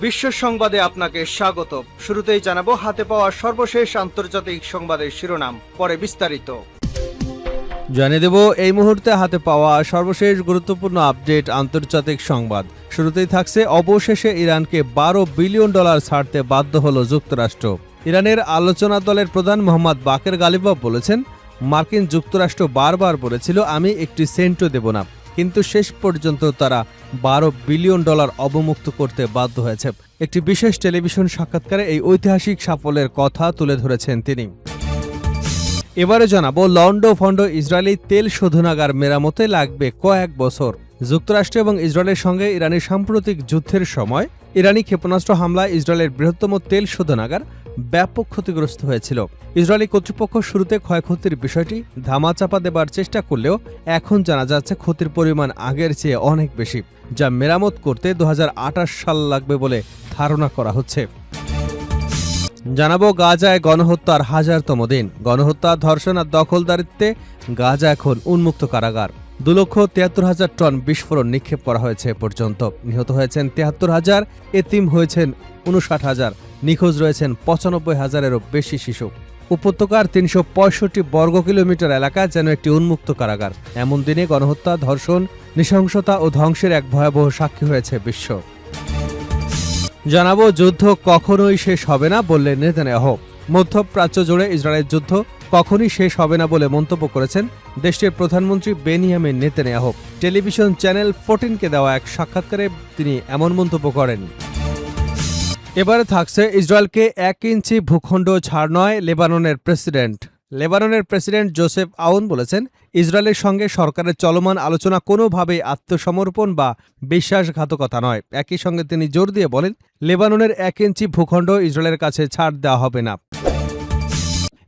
বিশ্ব সংবাদে আপনাকে স্বাগত। শুরুতেই জানাবো হাতে পাওয়া সর্বশেষ আন্তর্জাতিক সংবাদের শিরোনাম, পরে বিস্তারিত। জানিয়ে দেব এই মুহূর্তে হাতে পাওয়া সর্বশেষ গুরুত্বপূর্ণ আপডেট আন্তর্জাতিক সংবাদ। শুরুতেই থাকছে অবশেষে ইরানকে $12 বিলিয়ন ছাড়তে বাধ্য হল যুক্তরাষ্ট্র। ইরানের আলোচনা দলের প্রধান মোহাম্মদ বাকের গালিবাফ বলেছেন, মার্কিন যুক্তরাষ্ট্র বারবার বলেছিল আমি একটি সেন্টও দেব না, কিন্তু শেষ পর্যন্ত তারা $12 বিলিয়ন অবমুক্ত করতে বাধ্য হয়েছে। একটি বিশেষ টেলিভিশন সাক্ষাৎকারে এই ঐতিহাসিক সাফল্যের কথা তুলে ধরেছেন তিনি। এবারে জানাবো লন্ডো ফন্ড ইসরায়েলি তেল শোধনাগার মেরামতে লাগবে কয়েক বছর। যুক্তরাষ্ট্র এবং ইসরায়েলের সঙ্গে ইরানের সাম্প্রতিক যুদ্ধের সময় ইরানি ক্ষেপণাস্ত্র হামলায় ইসরায়েলের বৃহত্তম তেল শোধনাগার ব্যাপক ক্ষতিগ্রস্ত হয়েছিল। ইসরায়েলি কর্তৃপক্ষ শুরুতে ক্ষয়ক্ষতির বিষয়টি ধামাচাপা দেবার চেষ্টা করলেও এখন জানা যাচ্ছে ক্ষতির পরিমাণ আগের চেয়ে অনেক বেশি, যা মেরামত করতে 2028 সাল লাগবে বলে ধারণা করা হচ্ছে। জানাবো গাজায় গণহত্যার 1000তম দিন। গণহত্যা, ধর্ষণ আর দখলদারিত্বে গাজা এখন উন্মুক্ত কারাগার। 2,73,000 টন বিস্ফোরণ নিক্ষেপ করা হয়েছে পর্যন্ত। নিহত হয়েছেন 73,000, এতিম হয়েছেন 59,000, নিখোঁজ রয়েছেন 95,000-এরও বেশি শিশু। উপত্যকার 365 বর্গ কিলোমিটার এলাকা যেন একটি উন্মুক্ত কারাগার। এমন দিনে গণহত্যা, ধর্ষণ, নৃশংসতা ও ধ্বংসের এক ভয়াবহ সাক্ষী হয়েছে বিশ্ব। জানাবো যুদ্ধ কখনোই শেষ হবে না বললেন নেতানিয়াহু। মধ্যপ্রাচ্য জুড়ে ইসরায়েলের যুদ্ধ কখনই শেষ হবে না বলে মন্তব্য করেছেন দেশটির প্রধানমন্ত্রী বেনিয়ামিন নেতানিয়াহু। টেলিভিশন চ্যানেল 14কে দেওয়া এক সাক্ষাৎকারে তিনি এমন মন্তব্য করেন। এবারে থাকছে ইসরায়েলকে 1 ইঞ্চি ভূখণ্ড ছাড় নয় লেবাননের প্রেসিডেন্ট। লেবাননের প্রেসিডেন্ট জোসেফ আউন বলেছেন, ইসরায়েলের সঙ্গে সরকারের চলমান আলোচনা কোনোভাবেই আত্মসমর্পণ বা বিশ্বাসঘাতকতা নয়। একই সঙ্গে তিনি জোর দিয়ে বলেন, লেবাননের 1 ইঞ্চি ভূখণ্ড ইসরায়েলের কাছে ছাড় দেওয়া হবে না।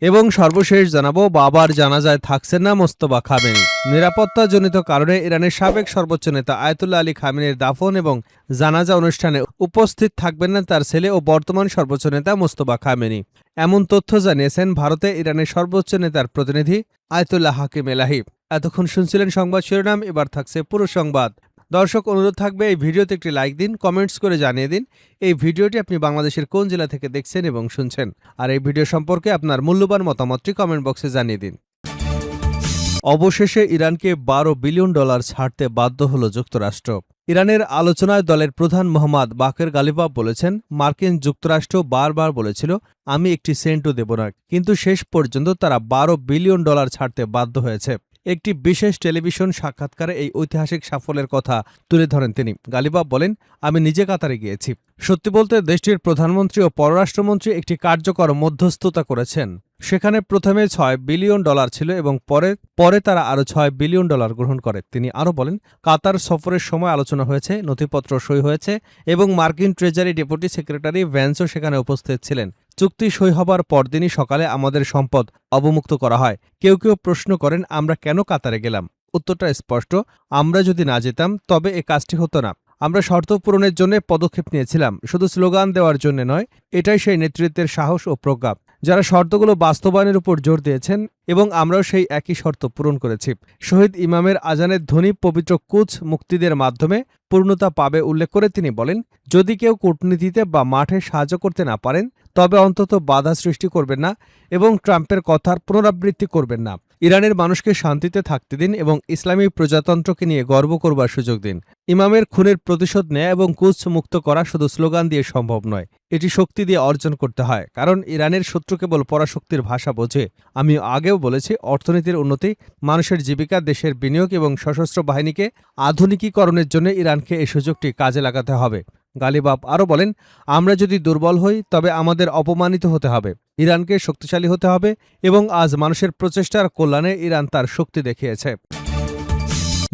এবং সর্বশেষ জানাবো বাবার জানাজায় থাকছেন না মোস্তফা খামেনি। নিরাপত্তাজনিত কারণে ইরানের সাবেক সর্বোচ্চ নেতা আয়াতুল্লাহ আলী খামেনির দাফন এবং জানাজা অনুষ্ঠানে উপস্থিত থাকবেন না তার ছেলে ও বর্তমান সর্বোচ্চ নেতা মোস্তফা খামেনি। এমন তথ্য জানিয়েছেন ভারতে ইরানের সর্বোচ্চ নেতার প্রতিনিধি আয়াতুল্লাহ হাকিম এলাহি। এতক্ষণ শুনছিলেন সংবাদ শিরোনাম, এবার থাকছে পুরো সংবাদ। দর্শক, অনুরোধ থাকবে এই ভিডিওতে একটি লাইক দিন, কমেন্টস করে জানিয়ে দিন এই ভিডিওটি আপনি বাংলাদেশের কোন জেলা থেকে দেখছেন এবং শুনছেন, আর এই ভিডিও সম্পর্কে আপনার মূল্যবান মতামতটি কমেন্ট বক্সে জানিয়ে দিন। অবশেষে ইরানকে $12 বিলিয়ন ছাড়তে বাধ্য হল যুক্তরাষ্ট্র। ইরানের আলোচনায় দলের প্রধান মোহাম্মদ বাকের গালিবাফ বলেছেন, মার্কিন যুক্তরাষ্ট্র বারবার বলেছিল আমি একটি সেন্টও দেব না, কিন্তু শেষ পর্যন্ত তারা $12 বিলিয়ন ছাড়তে বাধ্য হয়েছে। একটি বিশেষ টেলিভিশন সাক্ষাৎকারে এই ঐতিহাসিক সাফল্যের কথা তুলে ধরেন তিনি। গালিবাফ বলেন, আমি নিজে কাতারে গিয়েছি। সত্যি বলতে দেশটির প্রধানমন্ত্রী ও পররাষ্ট্রমন্ত্রী একটি কার্যকর মধ্যস্থতা করেছেন। সেখানে প্রথমে $6 বিলিয়ন ছিল এবং পরে তারা আরও $6 বিলিয়ন গ্রহণ করে। তিনি আরও বলেন, কাতার সফরের সময় আলোচনা হয়েছে, নথিপত্র সই হয়েছে এবং মার্কিন ট্রেজারি ডেপুটি সেক্রেটারি ভ্যান্সও সেখানে উপস্থিত ছিলেন। চুক্তি সই হবার পরদিনই সকালে আমাদের সম্পদ অবমুক্ত করা হয়। কেউ কেউ প্রশ্ন করেন আমরা কেন কাতারে গেলাম। উত্তরটা স্পষ্ট, আমরা যদি না যেতাম তবে এ কাজটি হতো না। আমরা শর্ত পূরণের জন্য পদক্ষেপ নিয়েছিলাম, শুধু স্লোগান দেওয়ার জন্য নয়। এটাই সেই নেতৃত্বের সাহস ও প্রজ্ঞা, যারা শর্তগুলো বাস্তবায়নের উপর জোর দিয়েছেন এবং আমরাও সেই একই শর্ত পূরণ করেছি। শহীদ ইমামের আজানের ধ্বনি পবিত্র কুচ মুক্তিদের মাধ্যমে পূর্ণতা পাবে উল্লেখ করে তিনি বলেন, যদি কেউ কূটনীতিতে বা মাঠে সাহায্য করতে না পারেন তবে অন্তত বাধা সৃষ্টি করবেন না এবং ট্রাম্পের কথার পুনরাবৃত্তি করবেন না। ইরানের মানুষকে শান্তিতে থাকতে দিন এবং ইসলামী প্রজাতন্ত্রকে নিয়ে গর্ব করবার সুযোগ দিন। ইমামের খুনের প্রতিশোধ নেয়া এবং কুচ মুক্ত করা শুধু স্লোগান দিয়ে সম্ভব নয়, এটি শক্তি দিয়ে অর্জন করতে হয়, কারণ ইরানের শত্রু কেবল পরাশক্তির ভাষা বোঝে। আমি আগেও বলেছি, অর্থনীতির উন্নতি, মানুষের জীবিকা, দেশের বিনিয়োগ এবং সশস্ত্র বাহিনীকে আধুনিকীকরণের জন্য ইরানকে এই সুযোগটি কাজে লাগাতে হবে। গালিবাফ আরও বলেন, আমরা যদি দুর্বল হই তবে আমাদের অপমানিত হতে হবে। ইরানকে শক্তিশালী হতে হবে এবং আজ মানুষের প্রচেষ্টার কল্যাণে ইরান তার শক্তি দেখিয়েছে।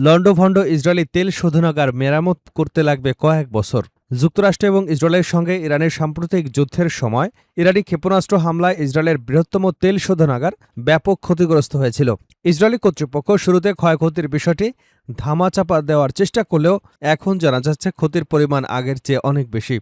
লন্ডো ফন্ড ইসরায়েলি তেল শোধনাগার মেরামত করতে লাগবে কয়েক বছর। যুক্তরাষ্ট্র এবং ইসরায়েলের সঙ্গে ইরানের সাম্প্রতিক যুদ্ধের সময় ইরানি ক্ষেপণাস্ত্র হামলায় ইসরায়েলের বৃহত্তম তেল শোধনাগার ব্যাপক ক্ষতিগ্রস্ত হয়েছিল। ইসরায়েলি কর্তৃপক্ষ শুরুতে ক্ষয়ক্ষতির বিষয়টি ধামাচাপা দেওয়ার চেষ্টা করলেও এখন জানা যাচ্ছে ক্ষতির পরিমাণ আগের চেয়ে অনেক বেশি।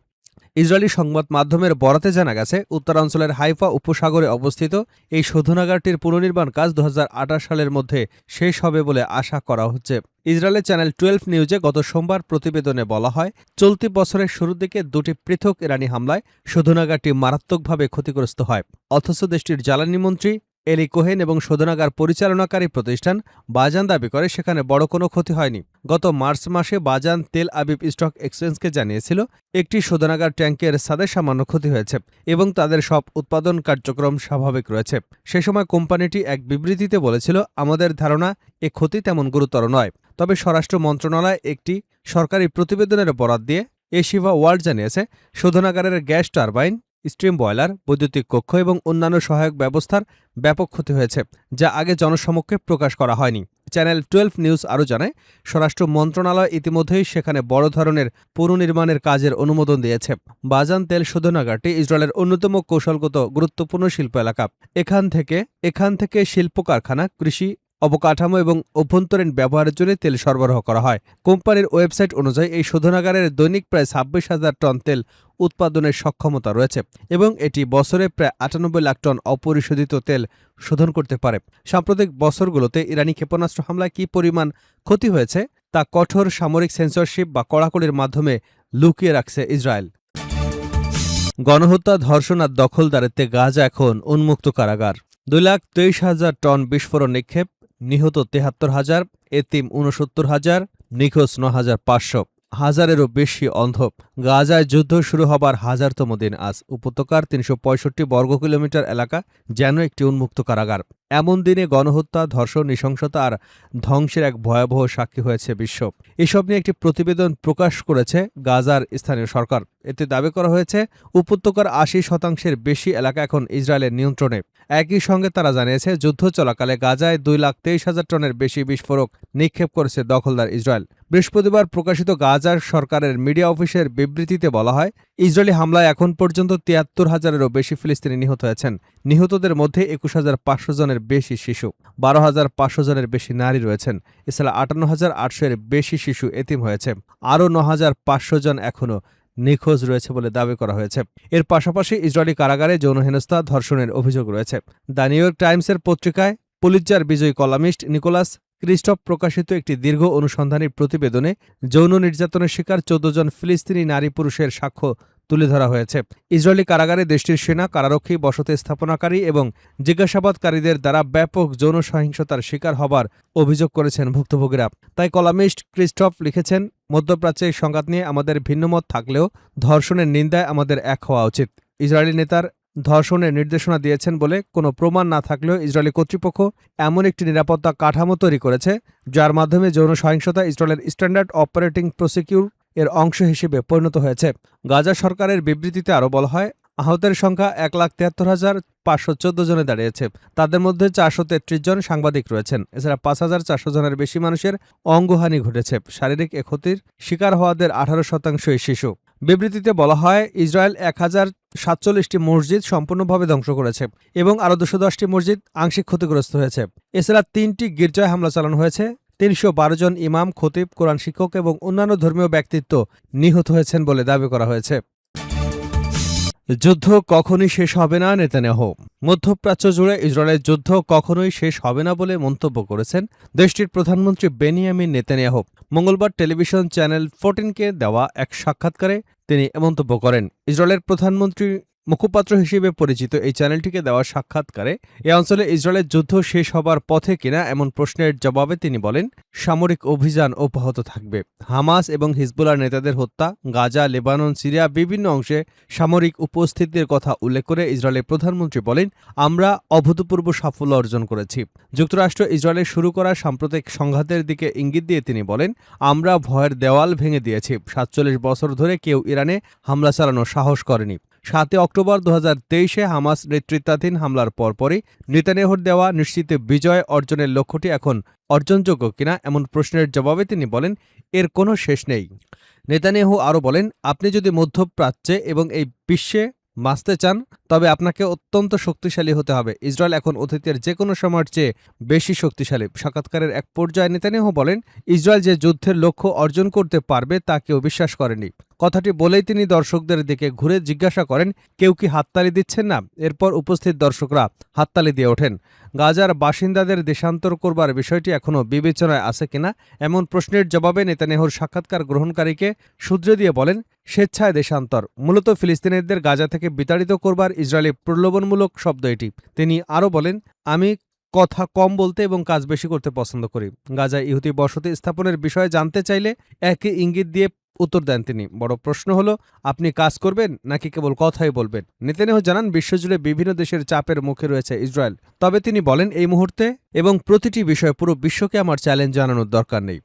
ইসরায়েলি সংবাদ মাধ্যমের বরাতে জানা গেছে, উত্তরাঞ্চলের হাইফা উপসাগরে অবস্থিত এই শোধনাগারটির পুনর্নির্মাণ কাজ 2028 সালের মধ্যে শেষ হবে বলে আশা করা হচ্ছে। ইসরায়েলের চ্যানেল 12 নিউজে গত সোমবার প্রতিবেদনে বলা হয়, চলতি বছরের শুরুর দিকে দুটি পৃথক ইরানি হামলায় শোধনাগারটি মারাত্মকভাবে ক্ষতিগ্রস্ত হয়। অথচ দেশটির জ্বালানি মন্ত্রী এলি কোহেন এবং শোধনাগার পরিচালনাকারী প্রতিষ্ঠান বাজান দাবি করে সেখানে বড় কোনো ক্ষতি হয়নি। গত মার্চ মাসে বাজান তেল আবিব স্টক এক্সচেঞ্জকে জানিয়েছিল একটি শোধনাগার ট্যাঙ্কের ছাদে সামান্য ক্ষতি হয়েছে এবং তাদের সব উৎপাদন কার্যক্রম স্বাভাবিক রয়েছে। সে সময় কোম্পানিটি এক বিবৃতিতে বলেছিল, আমাদের ধারণা এ ক্ষতি তেমন গুরুতর নয়। তবে স্বরাষ্ট্র মন্ত্রণালয় একটি সরকারি প্রতিবেদনের বরাত দিয়ে এশিভা ওয়ার্ল্ড জানিয়েছে, শোধনাগারের গ্যাস টারবাইন, স্টিম বয়লার, বৈদ্যুতিক কক্ষ এবং অন্যান্য সহায়ক ব্যবস্থার ব্যাপক ক্ষতি হয়েছে, যা আগে জনসমক্ষে প্রকাশ করা হয়নি। চ্যানেল 12 নিউজ আরও জানায়, স্বরাষ্ট্র মন্ত্রণালয় ইতিমধ্যেই সেখানে বড় ধরনের পুনর্নির্মাণের কাজের অনুমোদন দিয়েছে। বাজান তেল শোধনাগারটি ইসরায়েলের অন্যতম কৌশলগত গুরুত্বপূর্ণ শিল্প এলাকা। এখান থেকে শিল্প কারখানা, কৃষি, অবকাঠামো এবং অভ্যন্তরীণ ব্যবহারের জন্য তেল সরবরাহ করা হয়। কোম্পানির ওয়েবসাইট অনুযায়ী এই শোধনাগারের দৈনিক প্রায় 26,000 টন তেল উৎপাদনের সক্ষমতা রয়েছে এবং এটি বছরে প্রায় 98 লাখ টন অপরিশোধিত তেল শোধন করতে পারে। সাম্প্রতিক বছরগুলোতে ইরানি ক্ষেপণাস্ত্র হামলায় কী পরিমাণ ক্ষতি হয়েছে তা কঠোর সামরিক সেন্সরশিপ বা কড়াকড়ির মাধ্যমে লুকিয়ে রাখছে ইসরায়েল। গণহত্যা, ধর্ষণ আর দখলদারিত্বে গাজা এখন উন্মুক্ত কারাগার। 2,23,000 টন বিস্ফোরণ নিক্ষেপ, নিহত 73,000, এতিম 69,000, নিখোঁজ 9,500, হাজারেরও বেশি অন্ধ। গাজায় যুদ্ধ শুরু হবার হাজারতম দিন আজ। উপত্যকার 365 বর্গ কিলোমিটার এলাকা যেন একটি উন্মুক্ত কারাগার। এমন দিনে গণহত্যা, ধর্ষণ, নৃশংসতা আর ধ্বংসের এক ভয়াবহ সাক্ষী হয়েছে বিশ্ব। এসব নিয়ে একটি প্রতিবেদন প্রকাশ করেছে গাজার স্থানীয় সরকার। এতে দাবি করা হয়েছে, উপত্যকার 80% বেশি এলাকা এখন ইসরায়েলের নিয়ন্ত্রণে। একই সঙ্গে তারা জানিয়েছে, যুদ্ধ চলাকালে গাজায় 2,23,000 টনের বেশি বিস্ফোরক নিক্ষেপ করেছে দখলদার ইসরায়েল। বৃহস্পতিবার প্রকাশিত গাজার সরকারের মিডিয়া অফিসের বিবৃতিতে বলা হয়, ইসরায়েলি হামলায় এখন পর্যন্ত 73,000-এরও বেশি ফিলিস্তিনি নিহত হয়েছেন। নিহতদের মধ্যে 21,500 জনের বেশি শিশু, 12,500 জনের বেশি নারী রয়েছেন। এছাড়া 58,800-এর বেশি শিশু এতিম হয়েছে। আরও 9,500 জন এখনও নিখোঁজ রয়েছে বলে দাবি করা হয়েছে। এর পাশাপাশি ইসরায়েলি কারাগারে যৌন হেনস্থা, ধর্ষণের অভিযোগ রয়েছে। দ্য নিউ ইয়র্ক টাইমসের পত্রিকায় পুলিৎজার বিজয়ী কলামিস্ট নিকোলাস ক্রিস্টফ প্রকাশিত একটি দীর্ঘ অনুসন্ধানী প্রতিবেদনে যৌন নির্যাতনের শিকার 14 জন ফিলিস্তিনি নারী পুরুষের সাক্ষ্য তুলে ধরা হয়েছে। ইসরায়েলি কারাগারে দেশটির সেনা, কারারক্ষী, বসতি স্থাপনাকারী এবং জিজ্ঞাসাবাদকারীদের দ্বারা ব্যাপক যৌন সহিংসতার শিকার হবার অভিযোগ করেছেন ভুক্তভোগীরা। তাই কলামিস্ট ক্রিস্টফ লিখেছেন, মধ্যপ্রাচ্যের সংঘাত নিয়ে আমাদের ভিন্নমত থাকলেও ধর্ষণের নিন্দায় আমাদের এক হওয়া উচিত। ইসরায়েলি নেতার ধর্ষণের নির্দেশনা দিয়েছেন বলে কোনো প্রমাণ না থাকলেও ইসরায়েলি কর্তৃপক্ষ এমন একটি নিরাপত্তা কাঠামো তৈরি করেছে, যার মাধ্যমে যৌন সহিংসতা ইসরায়েলের স্ট্যান্ডার্ড অপারেটিং প্রসিকিউর এর অংশ হিসেবে পরিণত হয়েছে। গাজা সরকারের বিবৃতিতে আরও বলা হয়, আহতের সংখ্যা 1,73,514 জনে দাঁড়িয়েছে। তাদের মধ্যে 433 জন সাংবাদিক রয়েছেন। এছাড়া 5,400 জনের বেশি মানুষের অঙ্গহানি ঘটেছে। শারীরিক এ ক্ষতির শিকার হওয়াদের 18%ই শিশু। বিবৃতিতে বলা হয়, ইসরায়েল 1,047টি মসজিদ সম্পূর্ণভাবে ধ্বংস করেছে এবং আরও 210টি মসজিদ আংশিক ক্ষতিগ্রস্ত হয়েছে। এছাড়া 3টি গির্জায় হামলা চালানো হয়েছে। 312 জন ইমাম, খতিব, কোরআন শিক্ষক এবং অন্যান্য ধর্মীয় ব্যক্তিত্ব নিহত হয়েছেন বলে দাবি করা হয়েছে। যুদ্ধ কখনোই শেষ হবে না, নেতানিয়াহু। মধ্যপ্রাচ্য জুড়ে ইসরায়েলের যুদ্ধ কখনোই শেষ হবে না বলে মন্তব্য করেছেন দেশটির প্রধানমন্ত্রী বেনিয়ামিন নেতানিয়াহু। মঙ্গলবার টেলিভিশন চ্যানেল 14কে দেওয়া এক সাক্ষাৎকারে তিনি মন্তব্য করেন। ইসরায়েলের প্রধানমন্ত্রী মুখপাত্র হিসেবে পরিচিত এই চ্যানেলটিকে দেওয়া সাক্ষাৎকারে এ অঞ্চলে ইসরায়েলের যুদ্ধ শেষ হবার পথে কিনা এমন প্রশ্নের জবাবে তিনি বলেন, সামরিক অভিযান অব্যাহত থাকবে। হামাস এবং হিজবুল্লাহর নেতাদের হত্যা, গাজা, লেবানন, সিরিয়া বিভিন্ন অংশে সামরিক উপস্থিতির কথা উল্লেখ করে ইসরায়েলের প্রধানমন্ত্রী বলেন, আমরা অভূতপূর্ব সাফল্য অর্জন করেছি। যুক্তরাষ্ট্র ইসরায়েলের শুরু করা সাম্প্রতিক সংঘাতের দিকে ইঙ্গিত দিয়ে তিনি বলেন, আমরা ভয়ের দেওয়াল ভেঙে দিয়েছি। 47 বছর ধরে কেউ ইরানে হামলা চালানোর সাহস করেনি। 7 অক্টোবর 2023-এ হামাস নেতৃত্বাধীন হামলার পরপরই নেতানিয়াহুর দেওয়া নিশ্চিত বিজয় অর্জনের লক্ষ্যটি এখন অর্জনযোগ্য কিনা এমন প্রশ্নের জবাবে তিনি বলেন, এর কোনো শেষ নেই। নেতানিয়াহু আরও বলেন, আপনি যদি মধ্যপ্রাচ্যে এবং এই বিশ্বে বাঁচতে চান তবে আপনাকে অত্যন্ত শক্তিশালী হতে হবে। ইসরায়েল এখন অতীতের যে কোনো সময়ের চেয়ে বেশি শক্তিশালী। সাক্ষাৎকারের এক পর্যায়ে নেতানিয়াহু বলেন, ইসরায়েল যে যুদ্ধের লক্ষ্য অর্জন করতে পারবে তা কেউ বিশ্বাস করেনি। কথাটি বলেই তিনি দর্শকদের দিকে ঘুরে জিজ্ঞাসা করেন, কেউ কি হাততালি দিচ্ছেন না? এরপর উপস্থিত দর্শকরা হাততালি দিয়ে ওঠেন। গাজার বাসিন্দাদের দেশান্তর করবার বিষয়টি এখনও বিবেচনায় আছে কিনা এমন প্রশ্নের জবাবে নেতানিয়াহুর সাক্ষাৎকার গ্রহণকারীকে শুধরে দিয়ে বলেন, স্বেচ্ছায় দেশান্তর, মূলত ফিলিস্তিনিদের গাজা থেকে বিতাড়িত করবার ইসরায়েলি প্রলোভনমূলক শব্দ এটি। তিনি আরও বলেন, আমি কথা কম বলতে এবং কাজ বেশি করতে পছন্দ করি। গাজায় ইহুদি বসতি স্থাপনের বিষয়ে জানতে চাইলে একই ইঙ্গিত দিয়ে উত্তর দেন তিনি। বড় প্রশ্ন হলো, আপনি কাজ করবেন নাকি কেবল কথাই বলবেন? নেতানিয়াহু জানান, বিশ্বজুড়ে বিভিন্ন দেশের চাপের মুখে রয়েছে ইসরায়েল। তবে তিনি বলেন, এই মুহূর্তে এবং প্রতিটি বিষয়ে পুরো বিশ্বকে আমার চ্যালেঞ্জ জানানোর দরকার নেই।